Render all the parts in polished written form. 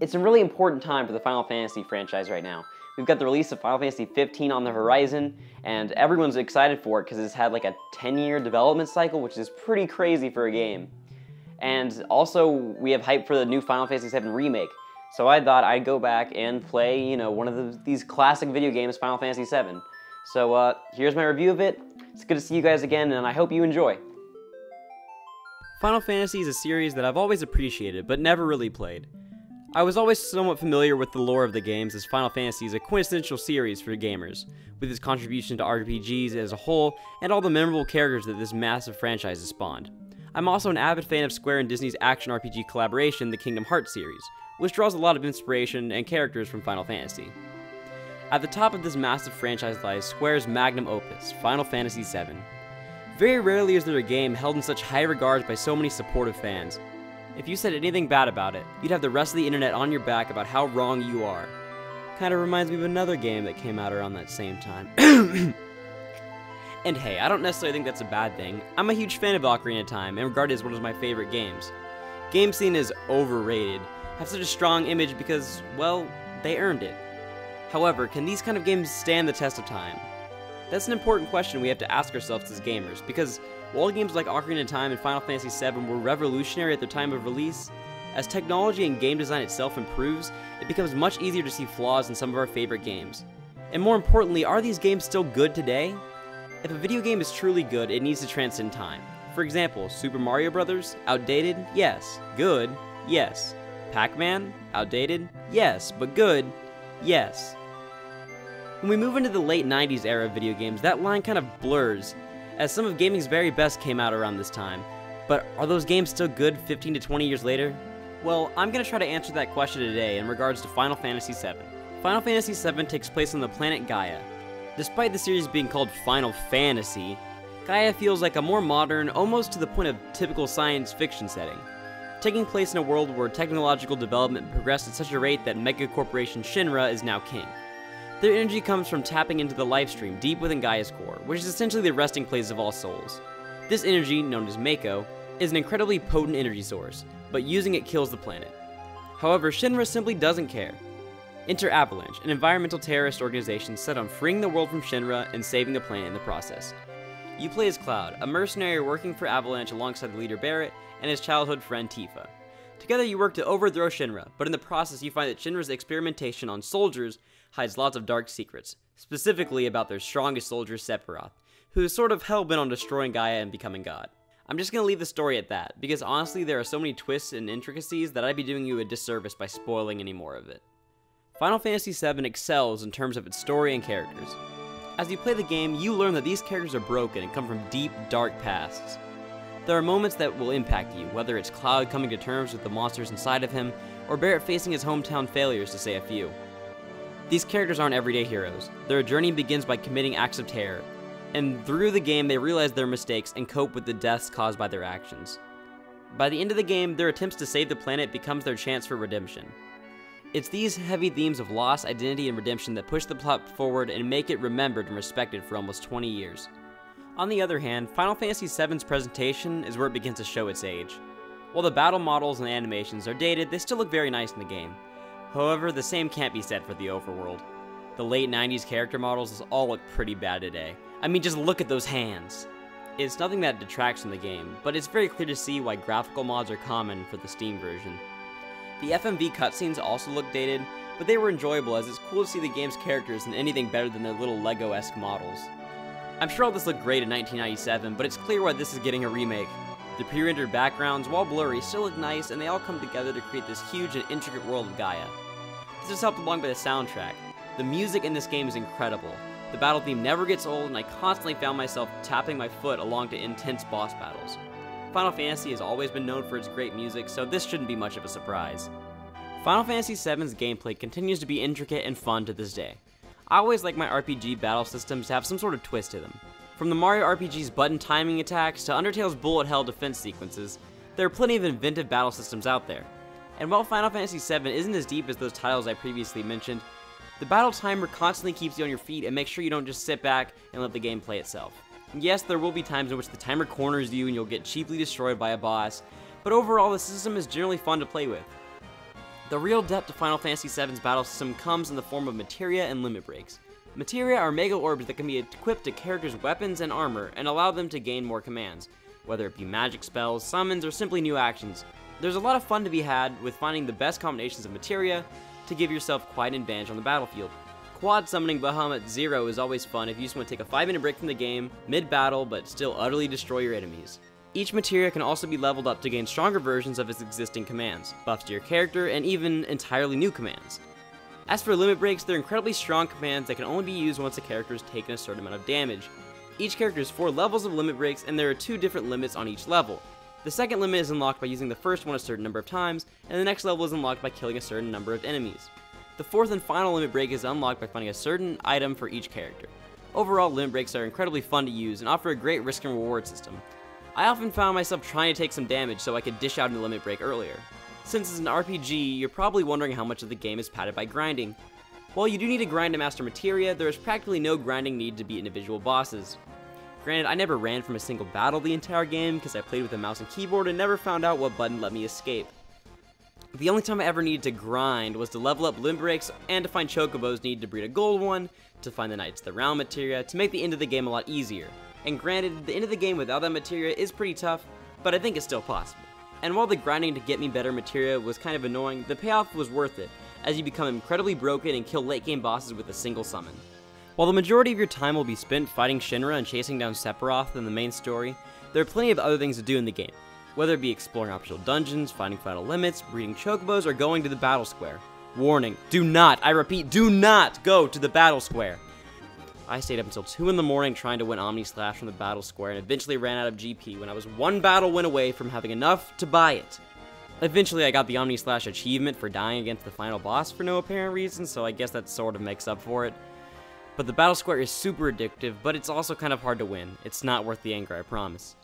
It's a really important time for the Final Fantasy franchise right now. We've got the release of Final Fantasy XV on the horizon, and everyone's excited for it because it's had like a 10-year development cycle, which is pretty crazy for a game. And also, we have hype for the new Final Fantasy VII Remake. So I thought I'd go back and play, one of these classic video games, Final Fantasy VII. So here's my review of it. It's good to see you guys again, and I hope you enjoy. Final Fantasy is a series that I've always appreciated, but never really played. I was always somewhat familiar with the lore of the games, as Final Fantasy is a quintessential series for gamers, with its contribution to RPGs as a whole, and all the memorable characters that this massive franchise has spawned. I'm also an avid fan of Square and Disney's action RPG collaboration, the Kingdom Hearts series, which draws a lot of inspiration and characters from Final Fantasy. At the top of this massive franchise lies Square's magnum opus, Final Fantasy VII. Very rarely is there a game held in such high regards by so many supportive fans. If you said anything bad about it, you'd have the rest of the internet on your back about how wrong you are. Kinda reminds me of another game that came out around that same time. And hey, I don't necessarily think that's a bad thing. I'm a huge fan of Ocarina of Time and regard it as one of my favorite games. Game scene is overrated, have such a strong image because, well, they earned it. However, can these kind of games stand the test of time? That's an important question we have to ask ourselves as gamers, because while games like Ocarina of Time and Final Fantasy VII were revolutionary at their time of release, as technology and game design itself improves, it becomes much easier to see flaws in some of our favorite games. And more importantly, are these games still good today? If a video game is truly good, it needs to transcend time. For example, Super Mario Bros., outdated? Yes. Good? Yes. Pac-Man? Outdated? Yes. But good? Yes. When we move into the late 90s era of video games, that line kind of blurs, as some of gaming's very best came out around this time. But are those games still good 15 to 20 years later? Well, I'm going to try to answer that question today in regards to Final Fantasy VII. Final Fantasy VII takes place on the planet Gaia. Despite the series being called Final Fantasy, Gaia feels like a more modern, almost to the point of typical science fiction setting, taking place in a world where technological development progressed at such a rate that mega corporation Shinra is now king. Their energy comes from tapping into the life stream deep within Gaia's core, which is essentially the resting place of all souls. This energy, known as Mako, is an incredibly potent energy source, but using it kills the planet. However, Shinra simply doesn't care. Enter Avalanche, an environmental terrorist organization set on freeing the world from Shinra and saving the planet in the process. You play as Cloud, a mercenary working for Avalanche alongside the leader Barrett and his childhood friend Tifa. Together you work to overthrow Shinra, but in the process you find that Shinra's experimentation on soldiers hides lots of dark secrets, specifically about their strongest soldier Sephiroth, who is sort of hell-bent on destroying Gaia and becoming God. I'm just going to leave the story at that, because honestly there are so many twists and intricacies that I'd be doing you a disservice by spoiling any more of it. Final Fantasy VII excels in terms of its story and characters. As you play the game, you learn that these characters are broken and come from deep, dark pasts. There are moments that will impact you, whether it's Cloud coming to terms with the monsters inside of him, or Barrett facing his hometown failures, to say a few. These characters aren't everyday heroes. Their journey begins by committing acts of terror, and through the game they realize their mistakes and cope with the deaths caused by their actions. By the end of the game, their attempts to save the planet becomes their chance for redemption. It's these heavy themes of loss, identity, and redemption that push the plot forward and make it remembered and respected for almost 20 years. On the other hand, Final Fantasy VII's presentation is where it begins to show its age. While the battle models and animations are dated, they still look very nice in the game. However, the same can't be said for the overworld. The late 90s character models all look pretty bad today. I mean, just look at those hands. It's nothing that detracts from the game, but it's very clear to see why graphical mods are common for the Steam version. The FMV cutscenes also look dated, but they were enjoyable as it's cool to see the game's characters in anything better than their little Lego-esque models. I'm sure all this looked great in 1997, but it's clear why this is getting a remake. The pre-rendered backgrounds, while blurry, still look nice, and they all come together to create this huge and intricate world of Gaia. This is helped along by the soundtrack. The music in this game is incredible. The battle theme never gets old, and I constantly found myself tapping my foot along to intense boss battles. Final Fantasy has always been known for its great music, so this shouldn't be much of a surprise. Final Fantasy VII's gameplay continues to be intricate and fun to this day. I always like my RPG battle systems to have some sort of twist to them. From the Mario RPG's button timing attacks to Undertale's bullet hell defense sequences, there are plenty of inventive battle systems out there. And while Final Fantasy VII isn't as deep as those titles I previously mentioned, the battle timer constantly keeps you on your feet and makes sure you don't just sit back and let the game play itself. Yes, there will be times in which the timer corners you and you'll get cheaply destroyed by a boss, but overall the system is generally fun to play with. The real depth to Final Fantasy VII's battle system comes in the form of materia and limit breaks. Materia are mega orbs that can be equipped to characters' weapons and armor and allow them to gain more commands, whether it be magic spells, summons, or simply new actions. There's a lot of fun to be had with finding the best combinations of materia to give yourself quite an advantage on the battlefield. Quad summoning Bahamut Zero is always fun if you just want to take a 5-minute break from the game, mid-battle, but still utterly destroy your enemies. Each materia can also be leveled up to gain stronger versions of its existing commands, buffs to your character, and even entirely new commands. As for limit breaks, they're incredibly strong commands that can only be used once a character has taken a certain amount of damage. Each character has 4 levels of limit breaks, and there are 2 different limits on each level. The second limit is unlocked by using the first one a certain number of times, and the next level is unlocked by killing a certain number of enemies. The fourth and final limit break is unlocked by finding a certain item for each character. Overall, limit breaks are incredibly fun to use and offer a great risk and reward system. I often found myself trying to take some damage so I could dish out a limit break earlier. Since it's an RPG, you're probably wondering how much of the game is padded by grinding. While you do need to grind to master materia, there is practically no grinding need to beat individual bosses. Granted, I never ran from a single battle the entire game because I played with a mouse and keyboard and never found out what button let me escape. The only time I ever needed to grind was to level up limit breaks and to find chocobos needed to breed a gold one, to find the Knights of the Round materia, to make the end of the game a lot easier. And granted, the end of the game without that materia is pretty tough, but I think it's still possible. And while the grinding to get me better materia was kind of annoying, the payoff was worth it, as you become incredibly broken and kill late game bosses with a single summon. While the majority of your time will be spent fighting Shinra and chasing down Sephiroth in the main story, there are plenty of other things to do in the game, whether it be exploring optional dungeons, finding final limits, breeding chocobos, or going to the battle square. Warning, do not, I repeat, do not go to the battle square! I stayed up until 2 in the morning trying to win Omni Slash from the battle square and eventually ran out of GP when I was 1 battle win away from having enough to buy it. Eventually I got the Omni Slash achievement for dying against the final boss for no apparent reason, so I guess that sort of makes up for it. But the battle square is super addictive, but it's also kind of hard to win. It's not worth the anger, I promise.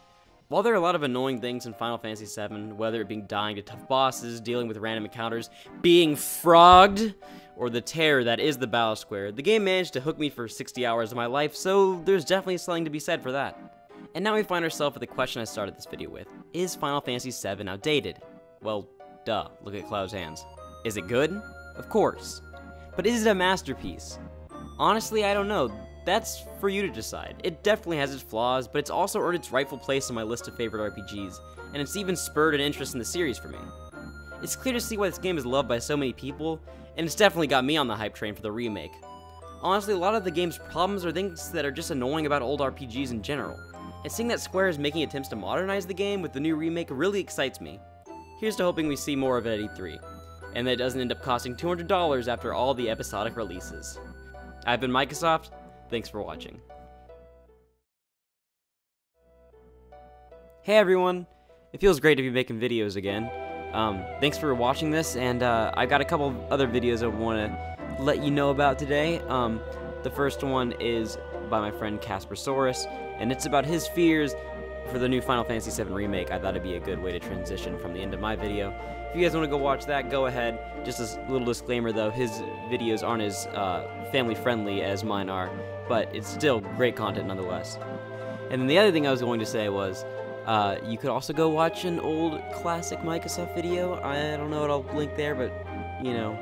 While there are a lot of annoying things in Final Fantasy VII, whether it being dying to tough bosses, dealing with random encounters, being frogged, or the terror that is the battle square, the game managed to hook me for 60 hours of my life, so there's definitely something to be said for that. And now we find ourselves with the question I started this video with. Is Final Fantasy VII outdated? Well, duh, look at Cloud's hands. Is it good? Of course. But is it a masterpiece? Honestly, I don't know. That's for you to decide. It definitely has its flaws, but it's also earned its rightful place on my list of favorite RPGs, and it's even spurred an interest in the series for me. It's clear to see why this game is loved by so many people, and it's definitely got me on the hype train for the remake. Honestly, a lot of the game's problems are things that are just annoying about old RPGs in general, and seeing that Square is making attempts to modernize the game with the new remake really excites me. Here's to hoping we see more of it at E3, and that it doesn't end up costing $200 after all the episodic releases. I've been Micahsoft. Thanks for watching. Hey everyone! It feels great to be making videos again. Thanks for watching this, and I've got a couple other videos I want to let you know about today. The first one is by my friend Caspersaurus, and it's about his fears for the new Final Fantasy VII Remake. I thought it'd be a good way to transition from the end of my video. If you guys want to go watch that, go ahead. Just a little disclaimer though, his videos aren't as family friendly as mine are, but it's still great content nonetheless. And then the other thing I was going to say was, you could also go watch an old classic Micahsoft video. I don't know what I'll link there, but, you know,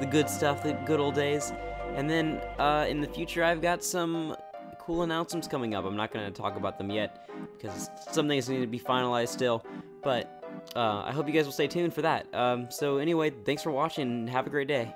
the good stuff, the good old days. And then, in the future, I've got some cool announcements coming up. I'm not going to talk about them yet, because some things need to be finalized still, but I hope you guys will stay tuned for that. So anyway, thanks for watching, and have a great day.